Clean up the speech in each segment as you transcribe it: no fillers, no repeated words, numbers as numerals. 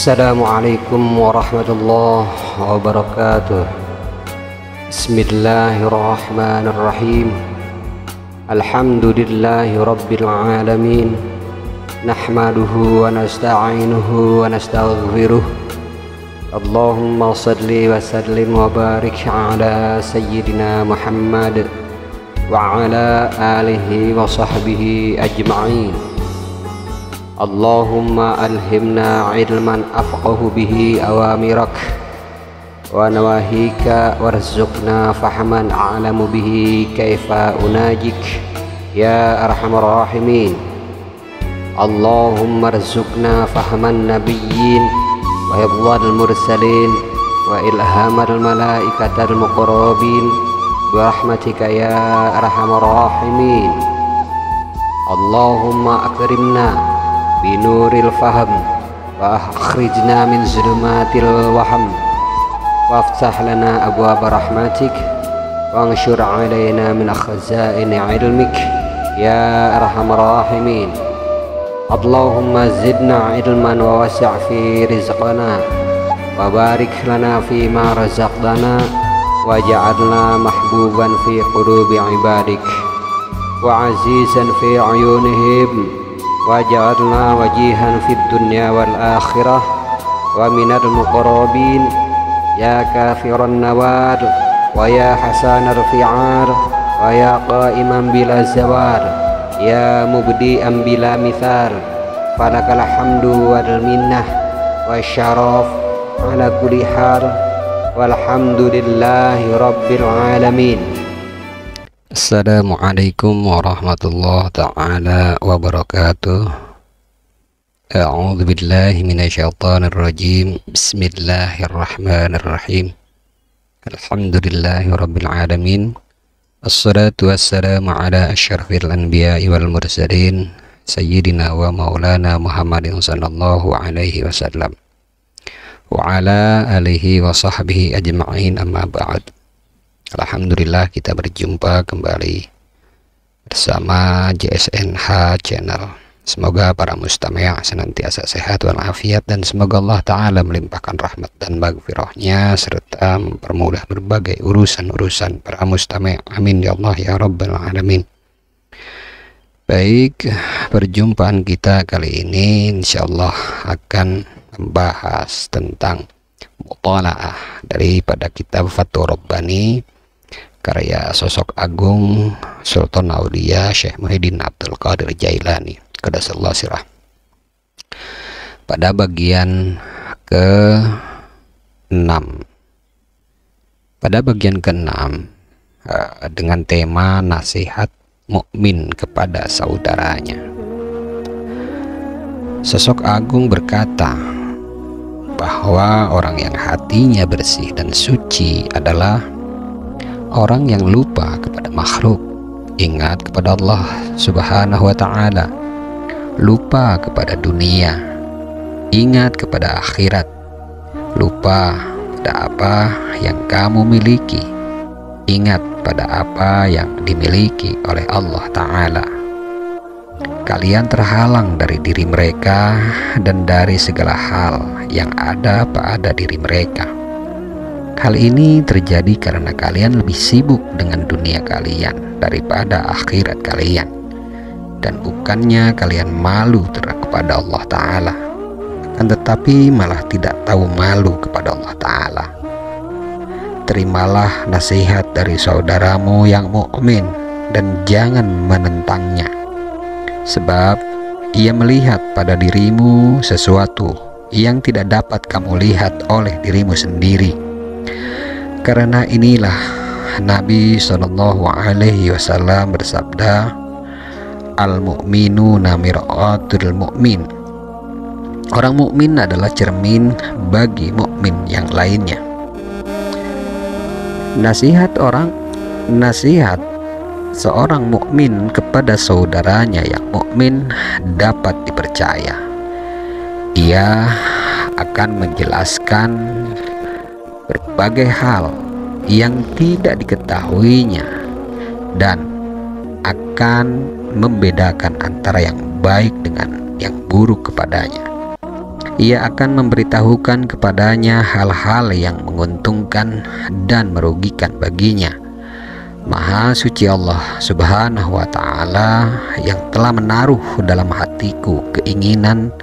Assalamualaikum warahmatullahi wabarakatuh. Bismillahirrahmanirrahim. Alhamdulillahi rabbil alamin. Nahmaduhu wa nasta'inuhu wa nastaghfiruh. Allahumma salli wa sallim wa barik ala sayyidina Muhammad wa ala alihi wa sahbihi ajma'in. Allahumma alhimna ilman afqahu bihi awamirak wa nawahika warzuqna fahman a'lamu bihi kaifa unajik ya arhamar rahimin. Allahumma arzuqna fahman nabiyyin wa hifdzal mursalin wa ilhamal malaikatal muqarrabin bi rahmatika ya arhamar rahimin. Allahumma akrimna binuril faham wa akhrijna min zulumatil waham waftah lana abwaab rahmatik wa anshur alaina min khazaini ilmik ya arhamar rahimin. Allahumma zidna ilman wa wasi' fi rizqana wa barik lana fi ma razaqtana waj'alna mahbuban fi qulubi ibadik wa azizan fi ayunihim waj'alna wajihan fid dunya wal akhirah wa minal muqarrabin ya kafiran nawar wa ya hasanar fi'ar wa ya qa'iman bila zawar ya mubdi'an bila mithar falakal hamdu wal minnah wa syaraf ala kulli hal walhamdulillahi rabbil alamin. Assalamualaikum warahmatullahi ta'ala wabarakatuh. A'udzu billahi minasyaitonir rajim. Bismillahirrahmanirrahim. Alhamdulillahi rabbil alamin. Assalatu wassalamu ala asyrafil anbiya'i wal mursalin sayyidina wa maulana Muhammadin sallallahu alaihi wasallam wa ala alihi wa sahbihi ajma'in, amma ba'd. Alhamdulillah, kita berjumpa kembali bersama JSNH Channel. Semoga para mustami' senantiasa sehat walafiat, dan semoga Allah Ta'ala melimpahkan rahmat dan maghfirahnya serta mempermudah berbagai urusan-urusan para mustami'. Amin ya Allah ya Rabbal Alamin. Baik, perjumpaan kita kali ini insyaallah akan membahas tentang mutalaah daripada kitab Fathur Rabbani karya sosok agung Sultan Aulia Syekh Muhyiddin Abdul Qadir Jailani Qaddasallahu sirah, pada bagian ke-6. Pada bagian ke-6 dengan tema nasihat mukmin kepada saudaranya, sosok agung berkata bahwa orang yang hatinya bersih dan suci adalah orang yang lupa kepada makhluk, ingat kepada Allah Subhanahu wa Ta'ala, lupa kepada dunia, ingat kepada akhirat, lupa pada apa yang kamu miliki, ingat pada apa yang dimiliki oleh Allah Ta'ala. Kalian terhalang dari diri mereka dan dari segala hal yang ada pada diri mereka. Hal ini terjadi karena kalian lebih sibuk dengan dunia kalian daripada akhirat kalian, dan bukannya kalian malu kepada Allah Ta'ala, akan tetapi malah tidak tahu malu kepada Allah Ta'ala. Terimalah nasihat dari saudaramu yang mukmin dan jangan menentangnya, sebab ia melihat pada dirimu sesuatu yang tidak dapat kamu lihat oleh dirimu sendiri. Karena inilah Nabi Shallallahu Alaihi Wasallam bersabda, al-mu'minuna mir'atul mu'min. Orang mukmin adalah cermin bagi mukmin yang lainnya. Nasihat seorang mukmin kepada saudaranya yang mukmin dapat dipercaya. Ia akan menjelaskan berbagai hal yang tidak diketahuinya dan akan membedakan antara yang baik dengan yang buruk kepadanya. ia akan memberitahukan kepadanya hal-hal yang menguntungkan dan merugikan baginya. Maha suci Allah Subhanahu wa Ta'ala yang telah menaruh dalam hatiku keinginan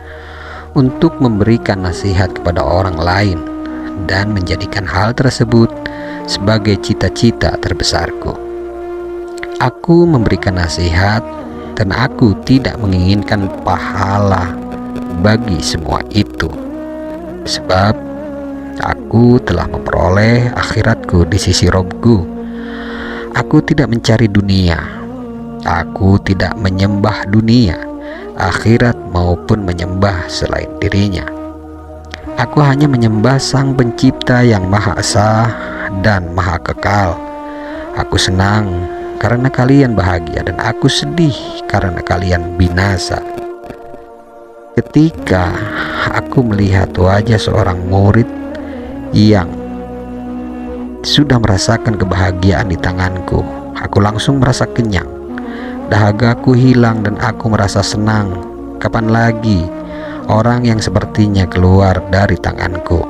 untuk memberikan nasihat kepada orang lain dan menjadikan hal tersebut sebagai cita-cita terbesarku. Aku memberikan nasihat dan aku tidak menginginkan pahala bagi semua itu, sebab aku telah memperoleh akhiratku di sisi Robku. Aku tidak mencari dunia, aku tidak menyembah dunia, akhirat maupun menyembah selain dirinya. Aku hanya menyembah Sang Pencipta yang Maha Esa dan Maha Kekal. Aku senang karena kalian bahagia dan aku sedih karena kalian binasa. Ketika aku melihat wajah seorang murid yang sudah merasakan kebahagiaan di tanganku, aku langsung merasa kenyang. Dahagaku hilang dan aku merasa senang. Kapan lagi orang yang sepertinya keluar dari tanganku?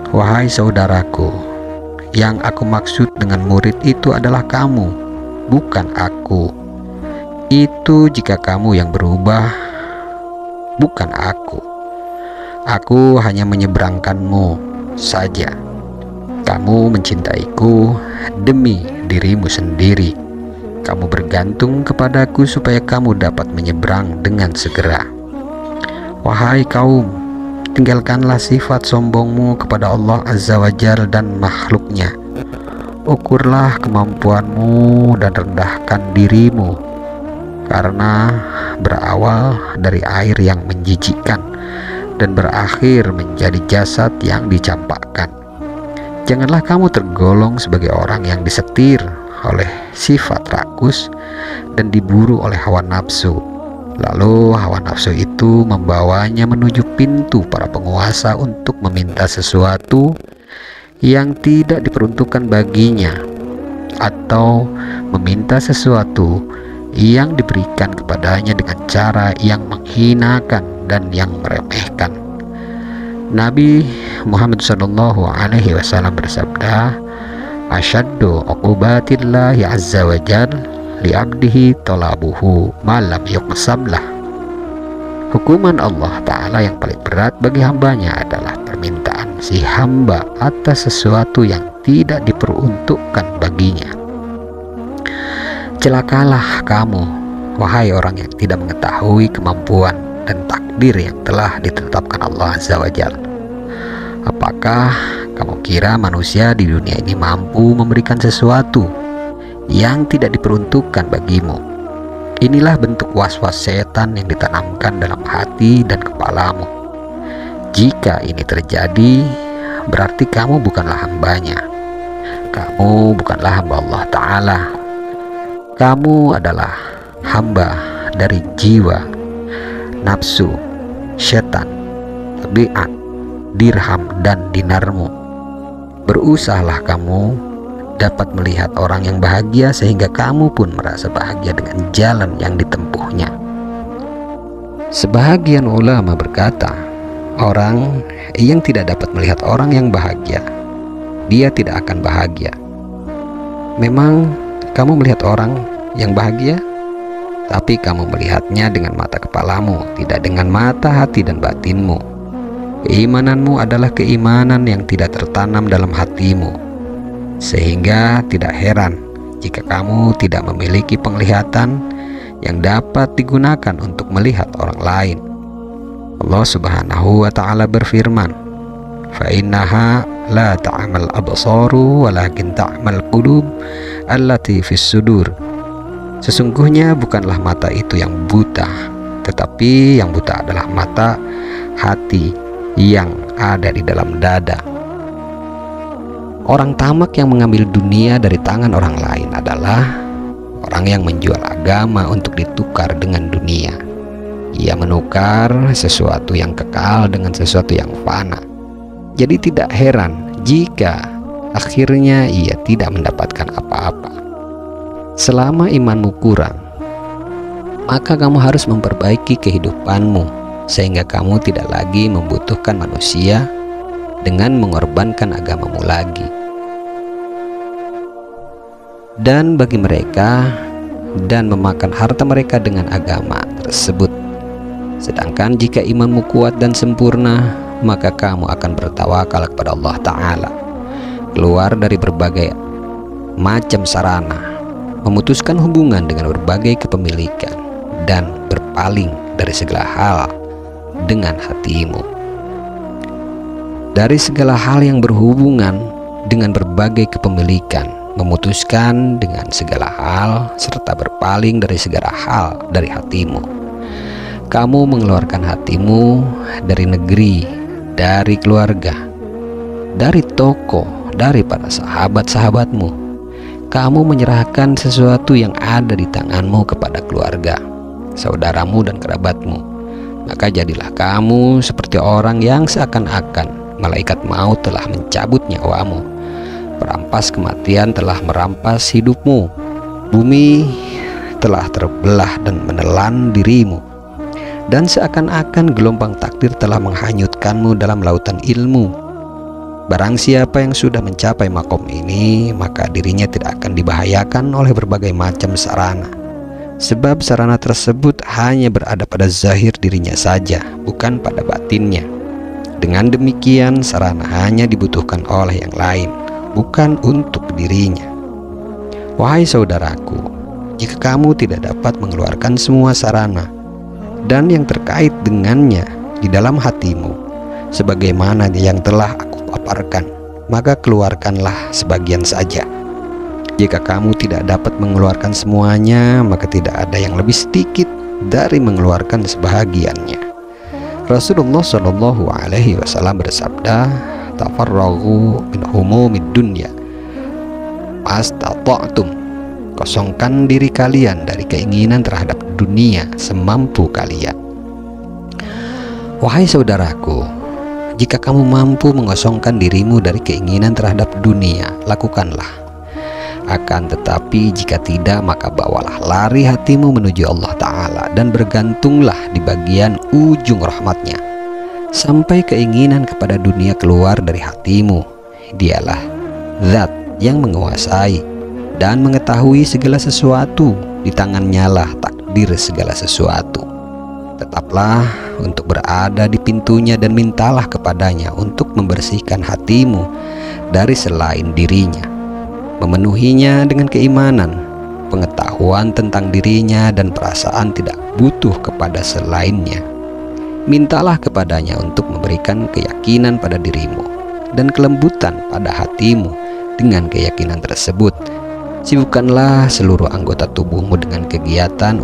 Wahai saudaraku, yang aku maksud dengan murid itu adalah kamu, bukan aku. Itu jika kamu yang berubah, bukan aku. Aku hanya menyeberangkanmu saja. Kamu mencintaiku demi dirimu sendiri. Kamu bergantung kepadaku supaya kamu dapat menyeberang dengan segera. Wahai kaum, tinggalkanlah sifat sombongmu kepada Allah Azza wa Jalla dan makhluknya. Ukurlah kemampuanmu dan rendahkan dirimu, karena berawal dari air yang menjijikkan dan berakhir menjadi jasad yang dicampakkan. Janganlah kamu tergolong sebagai orang yang disetir oleh sifat rakus dan diburu oleh hawa nafsu. Lalu hawa nafsu itu membawanya menuju pintu para penguasa untuk meminta sesuatu yang tidak diperuntukkan baginya, atau meminta sesuatu yang diberikan kepadanya dengan cara yang menghinakan dan yang meremehkan. Nabi Muhammad SAW bersabda, "Asyaddu uqubatillahi azza wa jalla li 'abdihi talabuhu ma lam yuqsamlah." Hukuman Allah Ta'ala yang paling berat bagi hambanya adalah permintaan si hamba atas sesuatu yang tidak diperuntukkan baginya. Celakalah kamu, wahai orang yang tidak mengetahui kemampuan dan takdir yang telah ditetapkan Allah Azza wa Jalla. Apakah kamu kira manusia di dunia ini mampu memberikan sesuatu yang tidak diperuntukkan bagimu? Inilah bentuk was-was setan yang ditanamkan dalam hati dan kepalamu. Jika ini terjadi, berarti kamu bukanlah hambanya. Kamu bukanlah hamba Allah Ta'ala. Kamu adalah hamba dari jiwa, nafsu, setan, tabiat, dirham, dan dinarmu. Berusahalah kamu dapat melihat orang yang bahagia sehingga kamu pun merasa bahagia dengan jalan yang ditempuhnya. Sebahagian ulama berkata, orang yang tidak dapat melihat orang yang bahagia, dia tidak akan bahagia. Memang kamu melihat orang yang bahagia, tapi kamu melihatnya dengan mata kepalamu, tidak dengan mata hati dan batinmu. Keimananmu adalah keimanan yang tidak tertanam dalam hatimu, sehingga tidak heran jika kamu tidak memiliki penglihatan yang dapat digunakan untuk melihat orang lain. Allah Subhanahu wa Ta'ala berfirman, "Fa innaha la ta'mal absaru walakin ta'mal qulub allati fis sudur." Sesungguhnya bukanlah mata itu yang buta, tetapi yang buta adalah mata hati yang ada di dalam dada. Orang tamak yang mengambil dunia dari tangan orang lain adalah orang yang menjual agama untuk ditukar dengan dunia. Ia menukar sesuatu yang kekal dengan sesuatu yang fana. Jadi tidak heran jika akhirnya ia tidak mendapatkan apa-apa. Selama imanmu kurang, maka kamu harus memperbaiki kehidupanmu sehingga kamu tidak lagi membutuhkan manusia dengan mengorbankan agamamu lagi. Dan bagi mereka dan memakan harta mereka dengan agama tersebut. Sedangkan jika imanmu kuat dan sempurna, maka kamu akan bertawakal kepada Allah Ta'ala, keluar dari berbagai macam sarana, memutuskan hubungan dengan berbagai kepemilikan, dan berpaling dari segala hal dengan hatimu. Dari segala hal yang berhubungan dengan berbagai kepemilikan, memutuskan dengan segala hal, serta berpaling dari segala hal dari hatimu. Kamu mengeluarkan hatimu dari negeri, dari keluarga, dari toko, dari para sahabat-sahabatmu. Kamu menyerahkan sesuatu yang ada di tanganmu kepada keluarga, saudaramu dan kerabatmu. Maka jadilah kamu seperti orang yang seakan-akan malaikat maut telah mencabut nyawamu. Perampas kematian telah merampas hidupmu. Bumi telah terbelah dan menelan dirimu. Dan seakan-akan gelombang takdir telah menghanyutkanmu dalam lautan ilmu. Barang siapa yang sudah mencapai makom ini, maka dirinya tidak akan dibahayakan oleh berbagai macam sarana. Sebab sarana tersebut hanya berada pada zahir dirinya saja, bukan pada batinnya. Dengan demikian, sarana hanya dibutuhkan oleh yang lain, bukan untuk dirinya. Wahai saudaraku, jika kamu tidak dapat mengeluarkan semua sarana dan yang terkait dengannya di dalam hatimu, sebagaimana yang telah aku paparkan, maka keluarkanlah sebagian saja. Jika kamu tidak dapat mengeluarkan semuanya, maka tidak ada yang lebih sedikit dari mengeluarkan sebahagiannya. Rasulullah Shallallahu Alaihi Wasallam bersabda, "Tafarraghu min humumid dunya mastata'tum." Kosongkan diri kalian dari keinginan terhadap dunia semampu kalian. Wahai saudaraku, jika kamu mampu mengosongkan dirimu dari keinginan terhadap dunia, lakukanlah. Akan tetapi jika tidak, maka bawalah lari hatimu menuju Allah Ta'ala dan bergantunglah di bagian ujung rahmatnya, sampai keinginan kepada dunia keluar dari hatimu. Dialah zat yang menguasai dan mengetahui segala sesuatu, di tangannya lah takdir segala sesuatu. Tetaplah untuk berada di pintunya dan mintalah kepadanya untuk membersihkan hatimu dari selain dirinya, memenuhinya dengan keimanan, pengetahuan tentang dirinya dan perasaan tidak butuh kepada selainnya. Mintalah kepadanya untuk memberikan keyakinan pada dirimu dan kelembutan pada hatimu. Dengan keyakinan tersebut, sibukkanlah seluruh anggota tubuhmu dengan kegiatan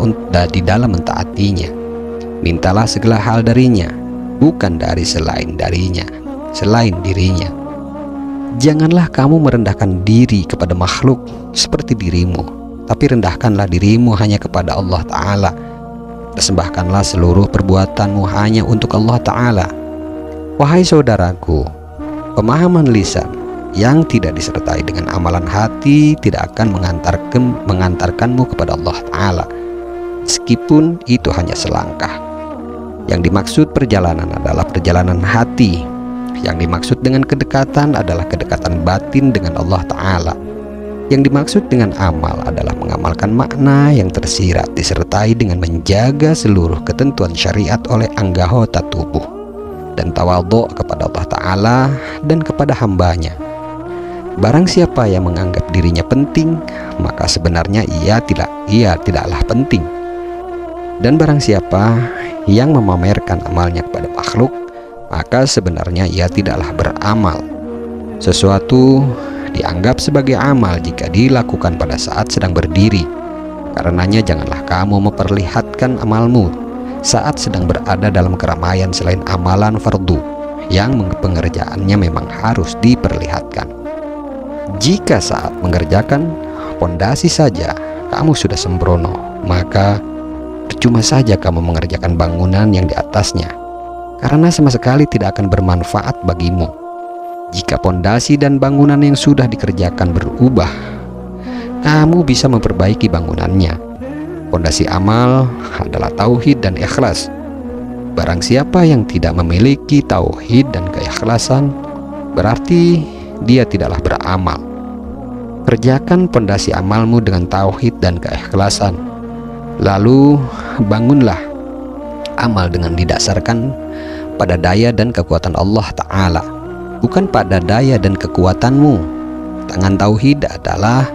di dalam mentaatinya. Mintalah segala hal darinya, bukan dari selain dirinya. Janganlah kamu merendahkan diri kepada makhluk seperti dirimu, tapi rendahkanlah dirimu hanya kepada Allah Ta'ala. Persembahkanlah seluruh perbuatanmu hanya untuk Allah Ta'ala. Wahai saudaraku, pemahaman lisan yang tidak disertai dengan amalan hati tidak akan mengantarkanmu kepada Allah Ta'ala, meskipun itu hanya selangkah. Yang dimaksud perjalanan adalah perjalanan hati. Yang dimaksud dengan kedekatan adalah kedekatan batin dengan Allah Ta'ala. Yang dimaksud dengan amal adalah mengamalkan makna yang tersirat disertai dengan menjaga seluruh ketentuan syariat oleh anggota tubuh, dan tawadhu kepada Allah Ta'ala dan kepada hambanya. Barang siapa yang menganggap dirinya penting, maka sebenarnya ia tidaklah penting. Dan barang siapa yang memamerkan amalnya kepada makhluk, maka sebenarnya ia tidaklah beramal. Sesuatu dianggap sebagai amal jika dilakukan pada saat sedang berdiri. Karenanya janganlah kamu memperlihatkan amalmu saat sedang berada dalam keramaian selain amalan fardu yang pengerjaannya memang harus diperlihatkan. Jika saat mengerjakan pondasi saja kamu sudah sembrono, maka percuma saja kamu mengerjakan bangunan yang di atasnya, karena sama sekali tidak akan bermanfaat bagimu. Jika pondasi dan bangunan yang sudah dikerjakan berubah, kamu bisa memperbaiki bangunannya. Pondasi amal adalah tauhid dan ikhlas. Barang siapa yang tidak memiliki tauhid dan keikhlasan, berarti dia tidaklah beramal. Kerjakan pondasi amalmu dengan tauhid dan keikhlasan. Lalu bangunlah amal dengan didasarkan pada daya dan kekuatan Allah Ta'ala, bukan pada daya dan kekuatanmu. Tangan tauhid adalah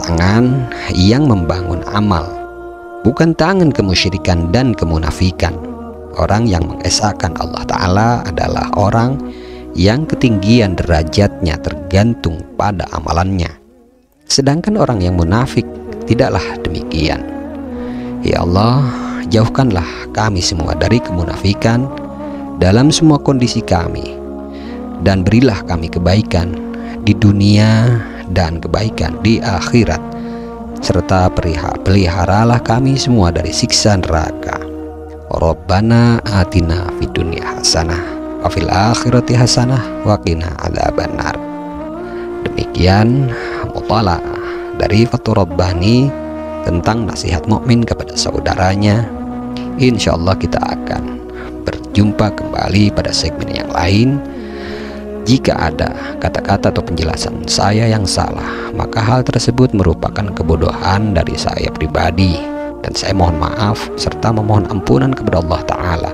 tangan yang membangun amal, bukan tangan kemusyrikan dan kemunafikan. Orang yang mengesahkan Allah Ta'ala adalah orang yang ketinggian derajatnya tergantung pada amalannya. Sedangkan orang yang munafik tidaklah demikian. Ya Allah, jauhkanlah kami semua dari kemunafikan dalam semua kondisi kami, dan berilah kami kebaikan di dunia dan kebaikan di akhirat, serta peliharalah kami semua dari siksa neraka. Rabbana atina fid dunya hasanah wa fil akhirati hasanah wa qina adzabannar. Demikian mutalaah dari Fathur Rabbani tentang nasihat mukmin kepada saudaranya. Insyaallah kita akan berjumpa kembali pada segmen yang lain. Jika ada kata-kata atau penjelasan saya yang salah, maka hal tersebut merupakan kebodohan dari saya pribadi, dan saya mohon maaf serta memohon ampunan kepada Allah Ta'ala.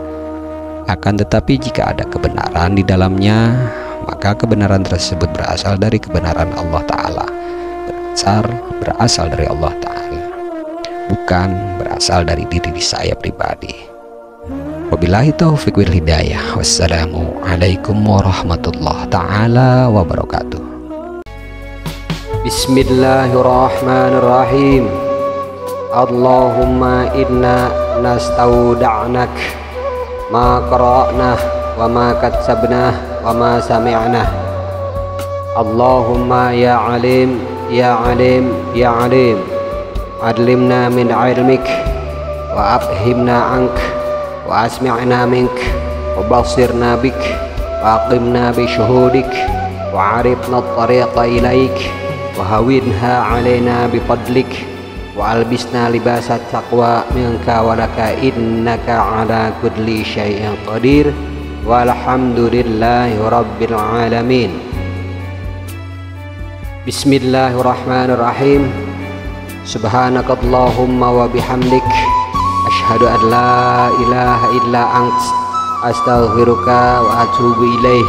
Akan tetapi jika ada kebenaran di dalamnya, maka kebenaran tersebut berasal dari kebenaran Allah Ta'ala, berasal dari Allah Ta'ala, bukan berasal dari diri saya pribadi. Wabillahi taufiq wal hidayah. Wassalamualaikum warahmatullahi ta'ala wabarakatuh. Bismillahirrahmanirrahim. Allahumma inna nastauda'nak ma qara'nah wa ma katsabnah wa ma sami'nah. Allahumma ya alim ya alim ya alim, adlimna min ilmik wa afhimna ank wa asmi'na mink wa basirna bik wa aqimna bi syuhudik wa arifna at-tariqa ilaik wa hawinha alaina bi fadlik wa albisna libasat taqwa minka wa laka innaka ala kulli syai'in qadir walhamdulillahi rabbil alamin. Bismillahirrahmanirrahim. Subhanakallahumma wa bihamdik, asyhadu an la ilaha illa ant, astaghfiruka wa atubu ilaih.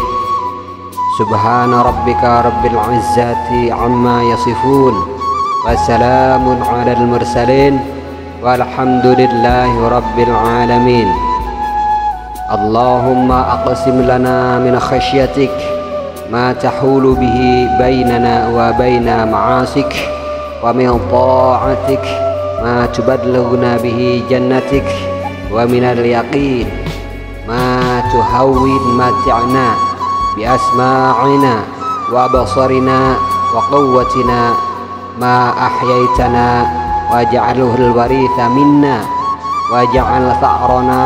Subhana rabbika rabbil izzati amma yasifun, wassalamun alal mursalin, walhamdulillahi rabbil alamin. Allahumma aqsim lana min khasyatik ma tahulu bihi bainana wa baina ma'asik, wa min ta'atik ma tubadlighuna bihi jannatik, wa minal yaqin ma tuhawwin mati'na bi asma'ina wa basarina wa quwwatina ma ahyaitana waj'alhu al-waritha minna waj'al tha'rana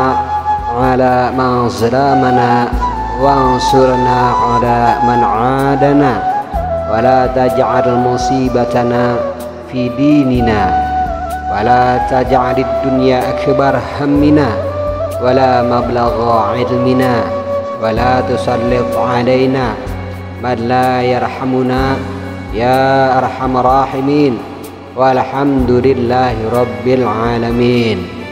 ala man zalamana wansurna ala man 'adana wa la taj'al musibatana fi dinina wa la taj'alid dunya akbar hammina wa la mablagha ilmina wa la tusallit 'alaina man la yarhamuna ya arhamar rahimin walhamdulillahi rabbil alamin.